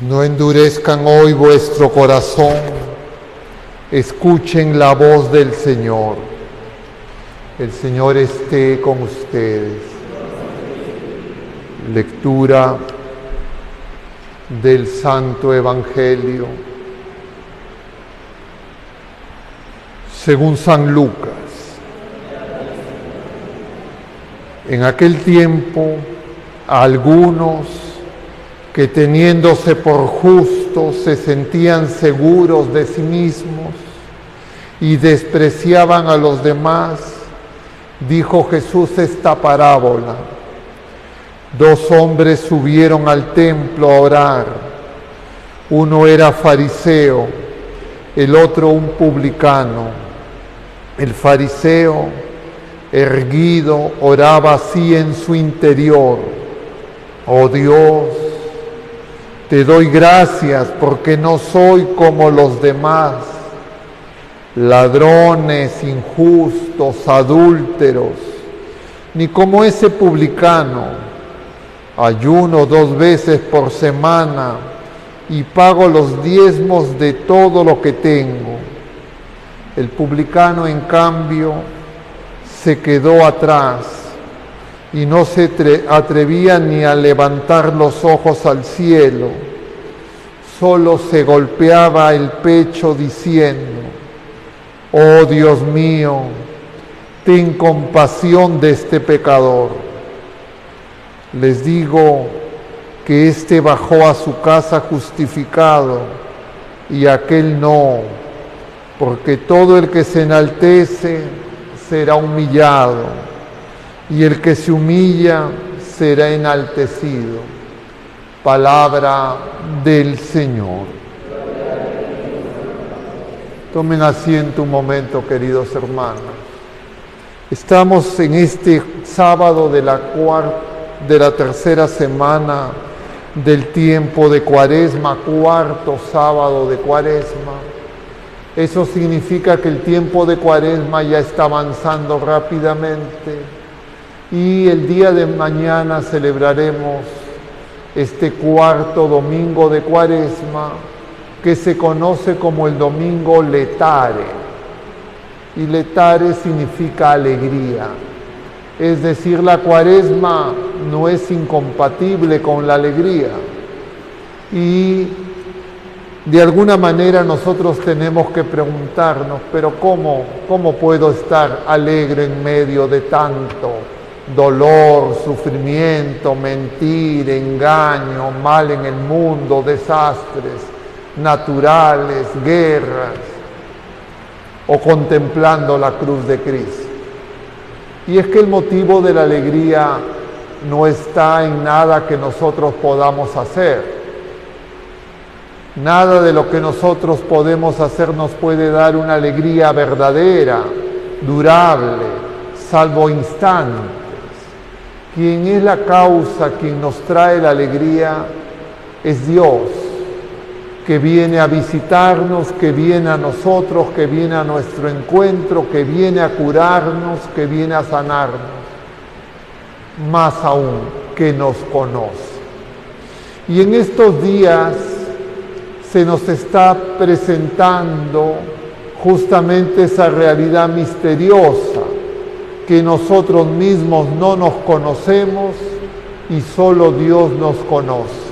No endurezcan hoy vuestro corazón, escuchen la voz del Señor. El Señor esté con ustedes. Lectura del Santo Evangelio según San Lucas. En aquel tiempo, algunos que teniéndose por justos se sentían seguros de sí mismos y despreciaban a los demás, dijo Jesús esta parábola. 2 hombres subieron al templo a orar. Uno era fariseo, el otro un publicano. El fariseo, erguido, oraba así en su interior: oh Dios, te doy gracias porque no soy como los demás, ladrones, injustos, adúlteros, ni como ese publicano. Ayuno 2 veces por semana y pago los diezmos de todo lo que tengo. El publicano, en cambio, se quedó atrás y no se atrevía ni a levantar los ojos al cielo. Solo se golpeaba el pecho diciendo: oh Dios mío, ten compasión de este pecador. Les digo que éste bajó a su casa justificado y aquel no, porque todo el que se enaltece será humillado y el que se humilla será enaltecido. Palabra del Señor. Tomen asiento un momento, queridos hermanos. Estamos en este sábado de la tercera semana del tiempo de Cuaresma, 4º sábado de Cuaresma. Eso significa que el tiempo de Cuaresma ya está avanzando rápidamente y el día de mañana celebraremos este 4º domingo de Cuaresma, que se conoce como el domingo letare. Y letare significa alegría. Es decir, la Cuaresma no es incompatible con la alegría. Y de alguna manera nosotros tenemos que preguntarnos, pero ¿cómo puedo estar alegre en medio de tanto dolor, sufrimiento, mentira, engaño, mal en el mundo, desastres naturales, guerras, o contemplando la cruz de Cristo? Y es que el motivo de la alegría no está en nada que nosotros podamos hacer. Nada de lo que nosotros podemos hacer nos puede dar una alegría verdadera, durable, salvo instantes. Quien es la causa, quien nos trae la alegría, es Dios, que viene a visitarnos, que viene a nosotros, que viene a nuestro encuentro, que viene a curarnos, que viene a sanarnos. Más aún, que nos conoce. Y en estos días se nos está presentando justamente esa realidad misteriosa, que nosotros mismos no nos conocemos y solo Dios nos conoce.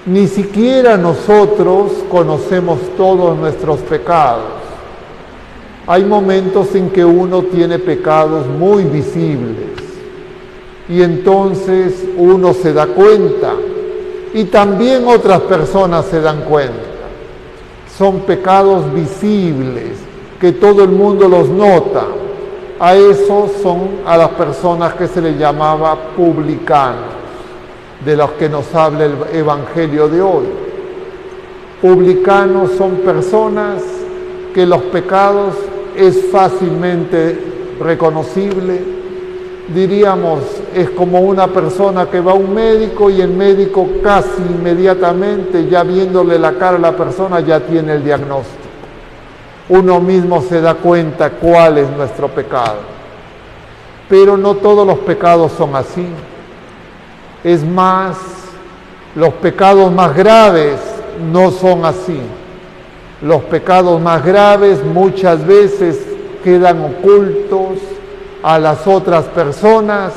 Ni siquiera nosotros conocemos todos nuestros pecados. Hay momentos en que uno tiene pecados muy visibles y entonces uno se da cuenta y también otras personas se dan cuenta. Son pecados visibles que todo el mundo los nota. A esos son a las personas que se les llamaba publicanos, de los que nos habla el Evangelio de hoy. Publicanos son personas que los pecados es fácilmente reconocible. Diríamos, es como una persona que va a un médico y el médico casi inmediatamente, ya viéndole la cara a la persona, ya tiene el diagnóstico. Uno mismo se da cuenta cuál es nuestro pecado. Pero no todos los pecados son así. Es más, Los pecados más graves no son así. Los pecados más graves muchas veces quedan ocultos a las otras personas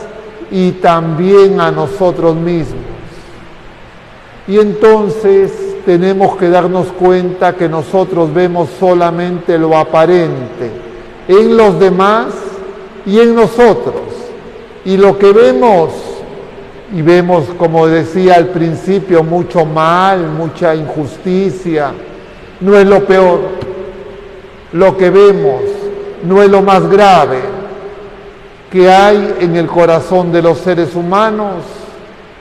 y también a nosotros mismos. Y entonces tenemos que darnos cuenta que nosotros vemos solamente lo aparente en los demás y en nosotros. Y lo que vemos, y vemos, como decía al principio, mucho mal, mucha injusticia, no es lo peor. Lo que vemos no es lo más grave que hay en el corazón de los seres humanos,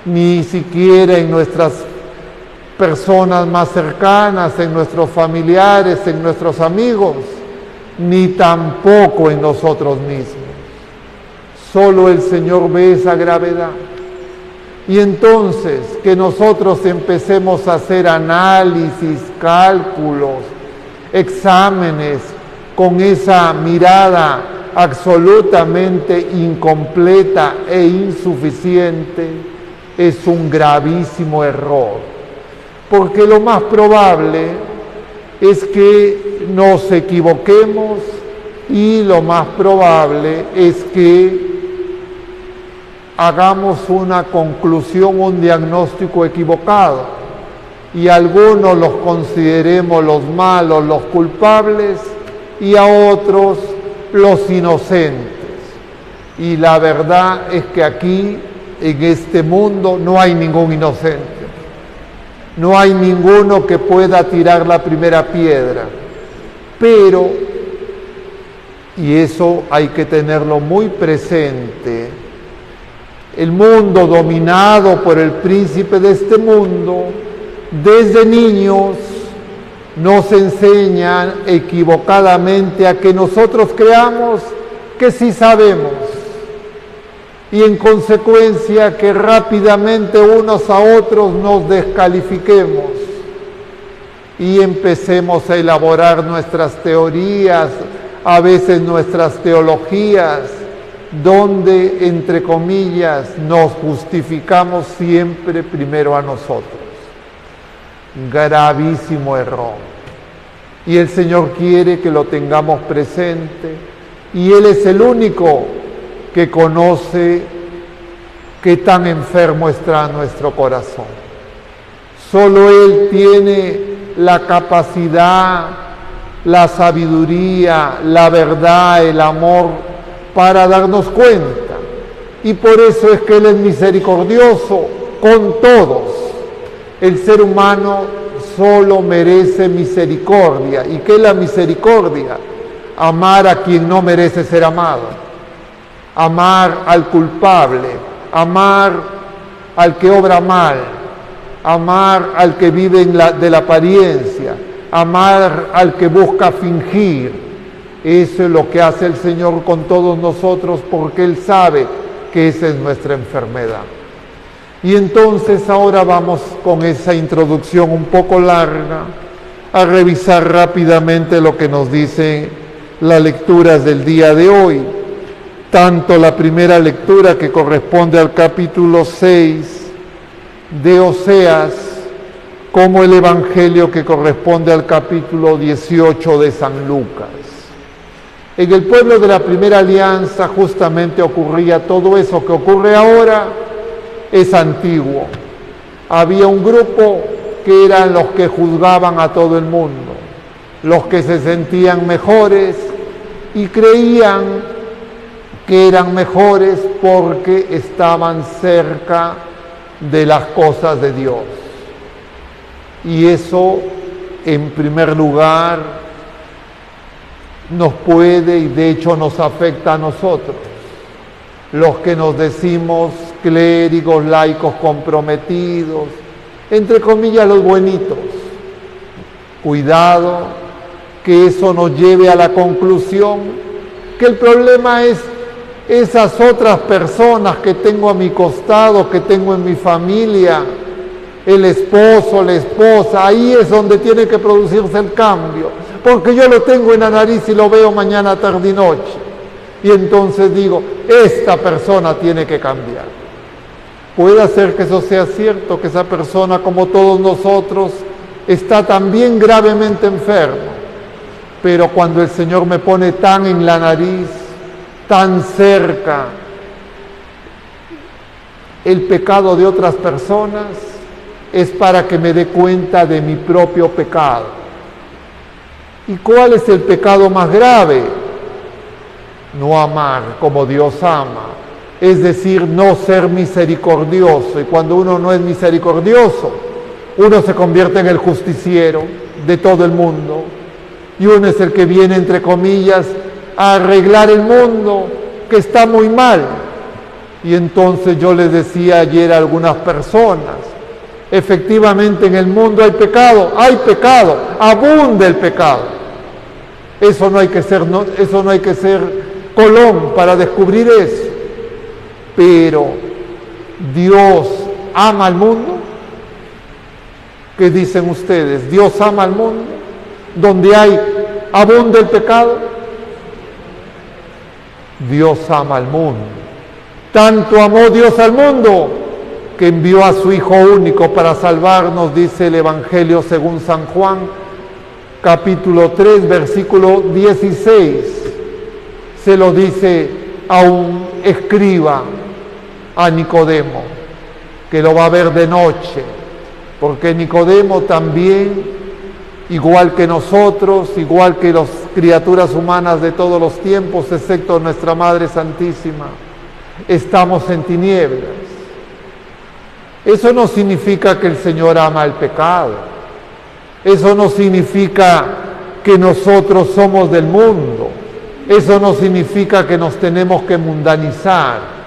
ni siquiera en nuestras personas más cercanas, en nuestros familiares, en nuestros amigos, ni tampoco en nosotros mismos. Solo el Señor ve esa gravedad. Y entonces que nosotros empecemos a hacer análisis, cálculos, exámenes, con esa mirada absolutamente incompleta e insuficiente, es un gravísimo error. Porque lo más probable es que nos equivoquemos y lo más probable es que hagamos una conclusión, un diagnóstico equivocado y algunos los consideremos los malos, los culpables y a otros los inocentes. Y la verdad es que aquí, en este mundo, no hay ningún inocente. No hay ninguno que pueda tirar la primera piedra. Pero, y eso hay que tenerlo muy presente, el mundo dominado por el príncipe de este mundo, desde niños nos enseñan equivocadamente a que nosotros creamos que sí sabemos y en consecuencia que rápidamente unos a otros nos descalifiquemos y empecemos a elaborar nuestras teorías, a veces nuestras teologías, donde, entre comillas, nos justificamos siempre primero a nosotros. Gravísimo error. Y el Señor quiere que lo tengamos presente, y Él es el único que conoce qué tan enfermo está nuestro corazón. Solo Él tiene la capacidad, la sabiduría, la verdad, el amor para darnos cuenta. Y por eso es que Él es misericordioso con todos. El ser humano solo merece misericordia. ¿Y qué es la misericordia? Amar a quien no merece ser amado. Amar al culpable. Amar al que obra mal. Amar al que vive de la apariencia. Amar al que busca fingir. Eso es lo que hace el Señor con todos nosotros, porque Él sabe que esa es nuestra enfermedad. Y entonces ahora vamos con esa introducción un poco larga a revisar rápidamente lo que nos dicen las lecturas del día de hoy. Tanto la primera lectura, que corresponde al capítulo 6 de Oseas, como el Evangelio, que corresponde al capítulo 18 de San Lucas. En el pueblo de la primera alianza justamente ocurría todo eso que ocurre ahora. Es antiguo. Había un grupo que eran los que juzgaban a todo el mundo, los que se sentían mejores y creían que eran mejores porque estaban cerca de las cosas de Dios. Y eso, en primer lugar, nos puede y de hecho nos afecta a nosotros, los que nos decimos clérigos, laicos comprometidos, entre comillas los buenitos. Cuidado que eso nos lleve a la conclusión que el problema es esas otras personas que tengo a mi costado, que tengo en mi familia, el esposo, la esposa. Ahí es donde tiene que producirse el cambio, porque yo lo tengo en la nariz y lo veo mañana, tarde y noche. Y entonces digo, esta persona tiene que cambiar. Puede ser que eso sea cierto, que esa persona, como todos nosotros, está también gravemente enfermo. Pero cuando el Señor me pone tan en la nariz, tan cerca, el pecado de otras personas, es para que me dé cuenta de mi propio pecado. ¿Y cuál es el pecado más grave? No amar como Dios ama, es decir, no ser misericordioso. Y cuando uno no es misericordioso, uno se convierte en el justiciero de todo el mundo, y uno es el que viene, entre comillas, a arreglar el mundo que está muy mal. Y entonces yo les decía ayer a algunas personas, efectivamente en el mundo hay pecado, abunda el pecado. Eso no hay que ser Colón para descubrir eso. Pero Dios ama al mundo. ¿Qué dicen ustedes? ¿Dios ama al mundo? ¿Donde abunda el pecado? Dios ama al mundo. Tanto amó Dios al mundo que envió a su Hijo único para salvarnos, dice el Evangelio según San Juan, capítulo 3, versículo 16. Se lo dice a un escriba, a Nicodemo, que lo va a ver de noche, porque Nicodemo también, igual que nosotros, igual que las criaturas humanas de todos los tiempos, excepto nuestra Madre Santísima, estamos en tinieblas. Eso no significa que el Señor ama el pecado. Eso no significa que nosotros somos del mundo. Eso no significa que nos tenemos que mundanizar.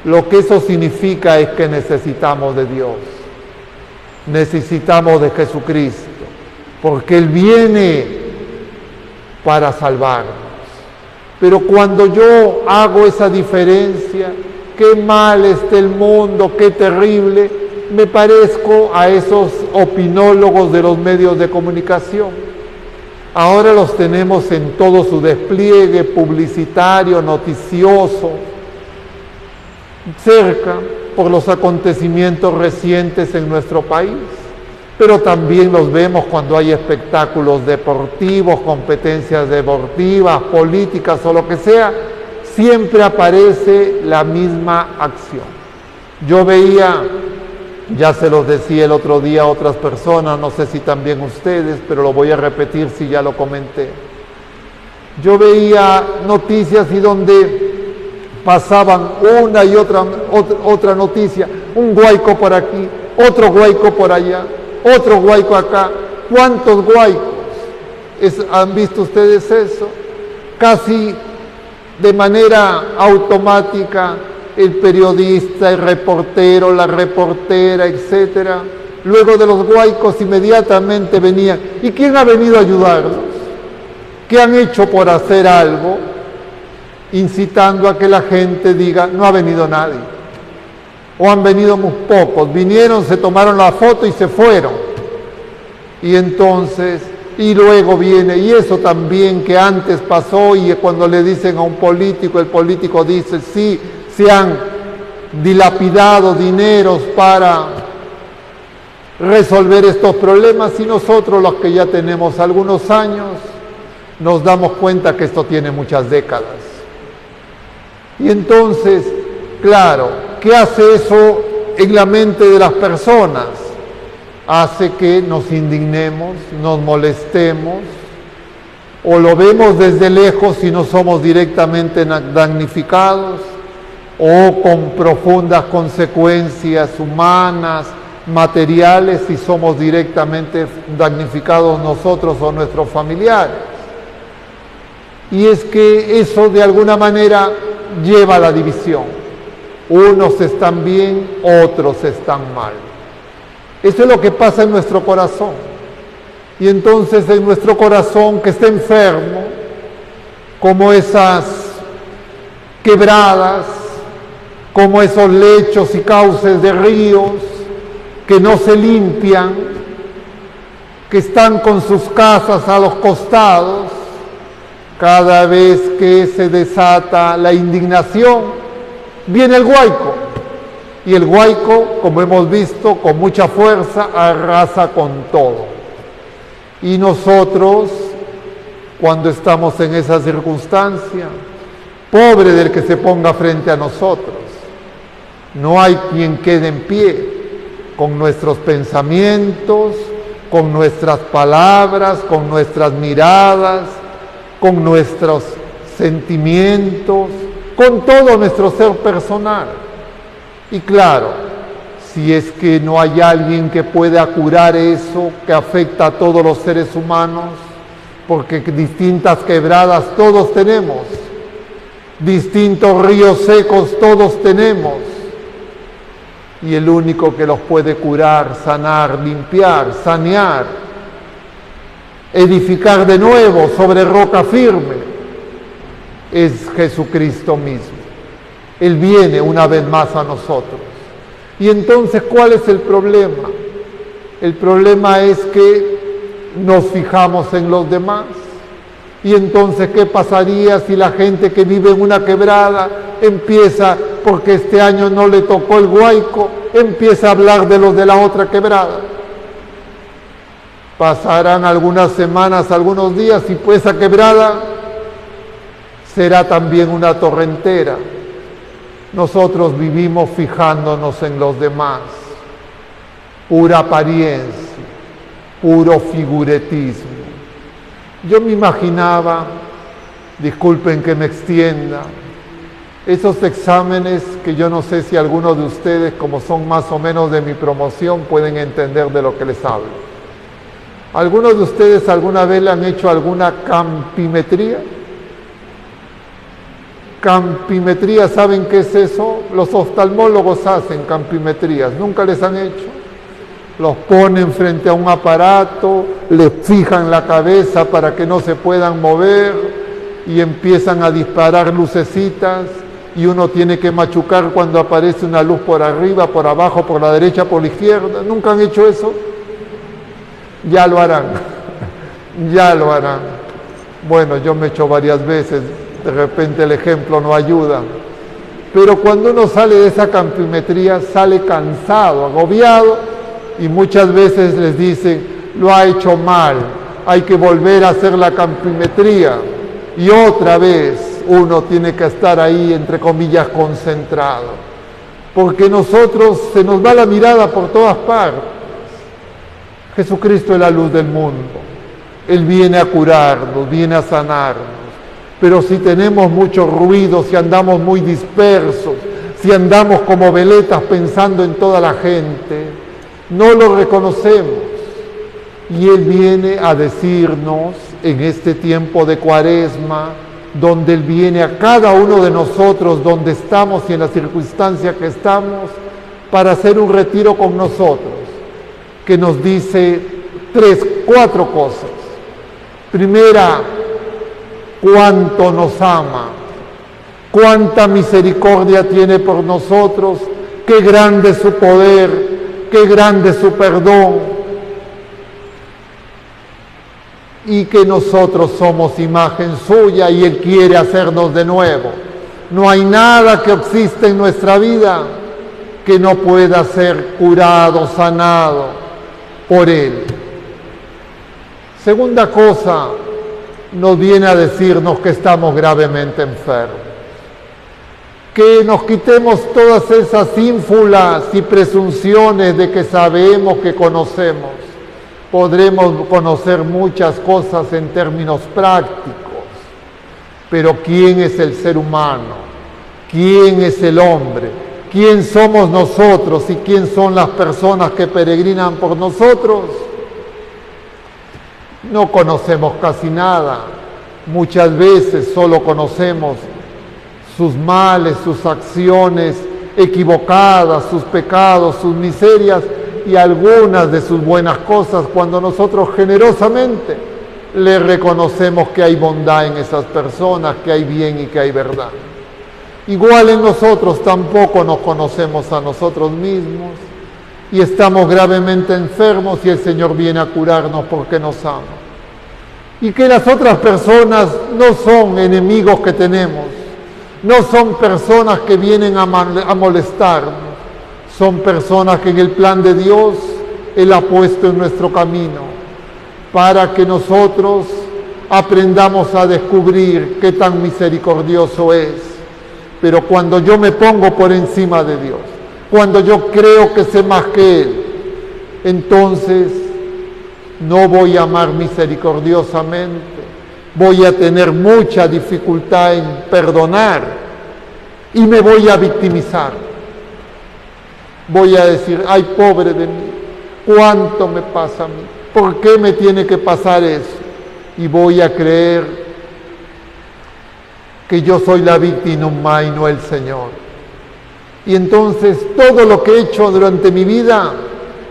Lo que eso significa es que necesitamos de Dios. Necesitamos de Jesucristo, porque Él viene para salvarnos. Pero cuando yo hago esa diferencia, qué mal está el mundo, qué terrible, me parezco a esos opinólogos de los medios de comunicación. Ahora los tenemos en todo su despliegue publicitario, noticioso, cerca por los acontecimientos recientes en nuestro país, pero también los vemos cuando hay espectáculos deportivos, competencias deportivas, políticas o lo que sea, siempre aparece la misma acción. Yo veía, ya se los decía el otro día a otras personas, no sé si también ustedes, pero lo voy a repetir si ya lo comenté. Yo veía noticias y donde pasaban una y otra noticia, un guaico por aquí, otro guaico por allá, otro guaico acá. ¿Cuántos guaicos? ¿Han visto ustedes eso? Casi de manera automática, el periodista, el reportero, la reportera, etcétera. Luego de los guaicos inmediatamente venían. ¿Y quién ha venido a ayudarnos? ¿Qué han hecho por hacer algo? Incitando a que la gente diga, no ha venido nadie. O han venido muy pocos. Vinieron, se tomaron la foto y se fueron. Y entonces, y luego viene, y eso también que antes pasó, y cuando le dicen a un político, el político dice, sí, se han dilapidado dineros para resolver estos problemas, y nosotros los que ya tenemos algunos años, nos damos cuenta que esto tiene muchas décadas. Y entonces, claro, ¿qué hace eso en la mente de las personas? Hace que nos indignemos, nos molestemos, o lo vemos desde lejos y no somos directamente damnificados, o con profundas consecuencias humanas, materiales, y somos directamente damnificados nosotros o nuestros familiares. Y es que eso de alguna manera lleva a la división. Unos están bien, otros están mal. Eso es lo que pasa en nuestro corazón. Y entonces en nuestro corazón que está enfermo, como esas quebradas, como esos lechos y cauces de ríos que no se limpian, que están con sus casas a los costados, cada vez que se desata la indignación, viene el guaico Y el huaico, como hemos visto, con mucha fuerza arrasa con todo. Y nosotros, cuando estamos en esa circunstancia, pobre del que se ponga frente a nosotros, no hay quien quede en pie con nuestros pensamientos, con nuestras palabras, con nuestras miradas, con nuestros sentimientos, con todo nuestro ser personal. Y claro, si es que no hay alguien que pueda curar eso que afecta a todos los seres humanos, porque distintas quebradas todos tenemos, distintos ríos secos todos tenemos, y el único que los puede curar, sanar, limpiar, sanear, edificar de nuevo sobre roca firme, es Jesucristo mismo. Él viene una vez más a nosotros. Y entonces, ¿cuál es el problema? El problema es que nos fijamos en los demás. Y entonces, ¿qué pasaría si la gente que vive en una quebrada empieza, porque este año no le tocó el huaico, empieza a hablar de los de la otra quebrada? Pasarán algunas semanas, algunos días, y pues esa quebrada será también una torrentera. Nosotros vivimos fijándonos en los demás, pura apariencia, puro figuretismo. Yo me imaginaba, disculpen que me extienda, esos exámenes que yo no sé si algunos de ustedes, como son más o menos de mi promoción, pueden entender de lo que les hablo. ¿Algunos de ustedes alguna vez le han hecho alguna campimetría? Campimetría, ¿saben qué es eso? Los oftalmólogos hacen campimetrías, ¿nunca les han hecho? Los ponen frente a un aparato, les fijan la cabeza para que no se puedan mover y empiezan a disparar lucecitas y uno tiene que machucar cuando aparece una luz por arriba, por abajo, por la derecha, por la izquierda. ¿Nunca han hecho eso? Ya lo harán, ya lo harán. Bueno, yo me he hecho varias veces, de repente el ejemplo no ayuda. Pero cuando uno sale de esa campimetría, sale cansado, agobiado, y muchas veces les dicen, lo ha hecho mal, hay que volver a hacer la campimetría. Y otra vez uno tiene que estar ahí, entre comillas, concentrado. Porque nosotros se nos va la mirada por todas partes. Jesucristo es la luz del mundo. Él viene a curarnos, viene a sanarnos. Pero si tenemos mucho ruido, si andamos muy dispersos, si andamos como veletas pensando en toda la gente, no lo reconocemos. Y Él viene a decirnos en este tiempo de Cuaresma, donde Él viene a cada uno de nosotros, donde estamos y en la circunstancia que estamos, para hacer un retiro con nosotros, que nos dice 4 cosas. Primera, cuánto nos ama, cuánta misericordia tiene por nosotros, qué grande es su poder, qué grande es su perdón, y que nosotros somos imagen suya y Él quiere hacernos de nuevo. No hay nada que exista en nuestra vida que no pueda ser curado, sanado por Él. Segunda cosa, nos viene a decirnos que estamos gravemente enfermos. Que nos quitemos todas esas ínfulas y presunciones de que sabemos, que conocemos. Podremos conocer muchas cosas en términos prácticos, pero ¿quién es el ser humano? ¿Quién es el hombre? ¿Quién somos nosotros y quién son las personas que peregrinan por nosotros? No conocemos casi nada. Muchas veces solo conocemos sus males, sus acciones equivocadas, sus pecados, sus miserias y algunas de sus buenas cosas, cuando nosotros generosamente le reconocemos que hay bondad en esas personas, que hay bien y que hay verdad. Igual en nosotros tampoco nos conocemos a nosotros mismos y estamos gravemente enfermos y el Señor viene a curarnos porque nos ama. Y que las otras personas no son enemigos que tenemos, no son personas que vienen a molestarnos, Son personas que en el plan de Dios Él ha puesto en nuestro camino para que nosotros aprendamos a descubrir qué tan misericordioso es. Pero cuando yo me pongo por encima de Dios, cuando yo creo que sé más que Él, entonces no voy a amar misericordiosamente, voy a tener mucha dificultad en perdonar y me voy a victimizar. Voy a decir, ay, pobre de mí, ¿cuánto me pasa a mí? ¿Por qué me tiene que pasar eso? Y voy a creer que yo soy la víctima y no el Señor. Y entonces todo lo que he hecho durante mi vida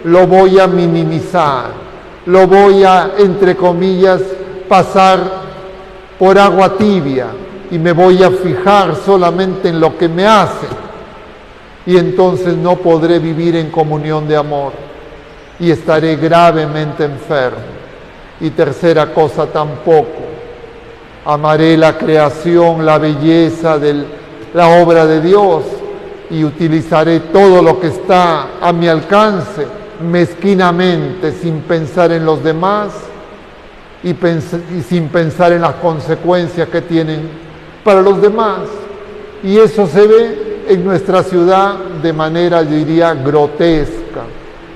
lo voy a minimizar, lo voy a, entre comillas, pasar por agua tibia y me voy a fijar solamente en lo que me hace. Y entonces no podré vivir en comunión de amor y estaré gravemente enfermo. Y tercera cosa, tampoco amaré la creación, la belleza de la obra de Dios y utilizaré todo lo que está a mi alcance mezquinamente, sin pensar en los demás y sin pensar en las consecuencias que tienen para los demás. Y eso se ve en nuestra ciudad de manera, yo diría, grotesca,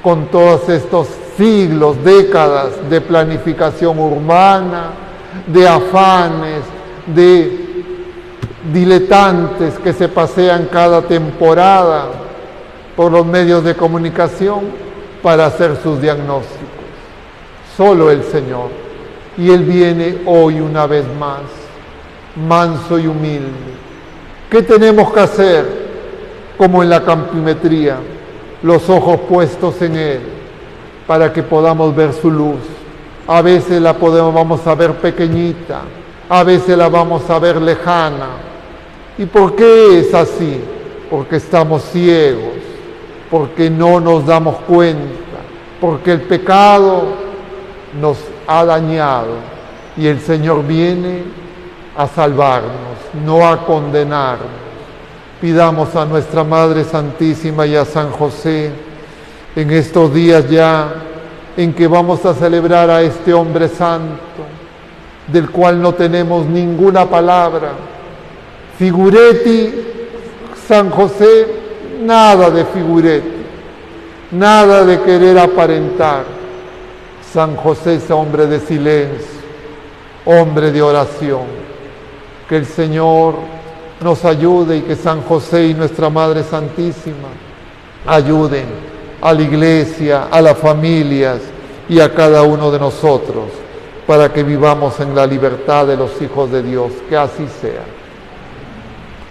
con todos estos siglos, décadas de planificación urbana, de afanes, de diletantes que se pasean cada temporada por los medios de comunicación para hacer sus diagnósticos. Solo el Señor. Y Él viene hoy una vez más, manso y humilde. ¿Qué tenemos que hacer? Como en la campimetría, los ojos puestos en Él, para que podamos ver su luz. A veces la vamos a ver pequeñita, a veces la vamos a ver lejana. ¿Y por qué es así? Porque estamos ciegos, porque no nos damos cuenta, porque el pecado nos ha dañado y el Señor viene a salvarnos, no a condenarnos. Pidamos a nuestra Madre Santísima y a San José en estos días ya en que vamos a celebrar a este hombre santo, del cual no tenemos ninguna palabra. Figuretti, San José, nada de figuretti, nada de querer aparentar. San José es hombre de silencio, hombre de oración. Que el Señor nos ayude y que San José y nuestra Madre Santísima ayuden a la Iglesia, a las familias y a cada uno de nosotros para que vivamos en la libertad de los hijos de Dios. Que así sea.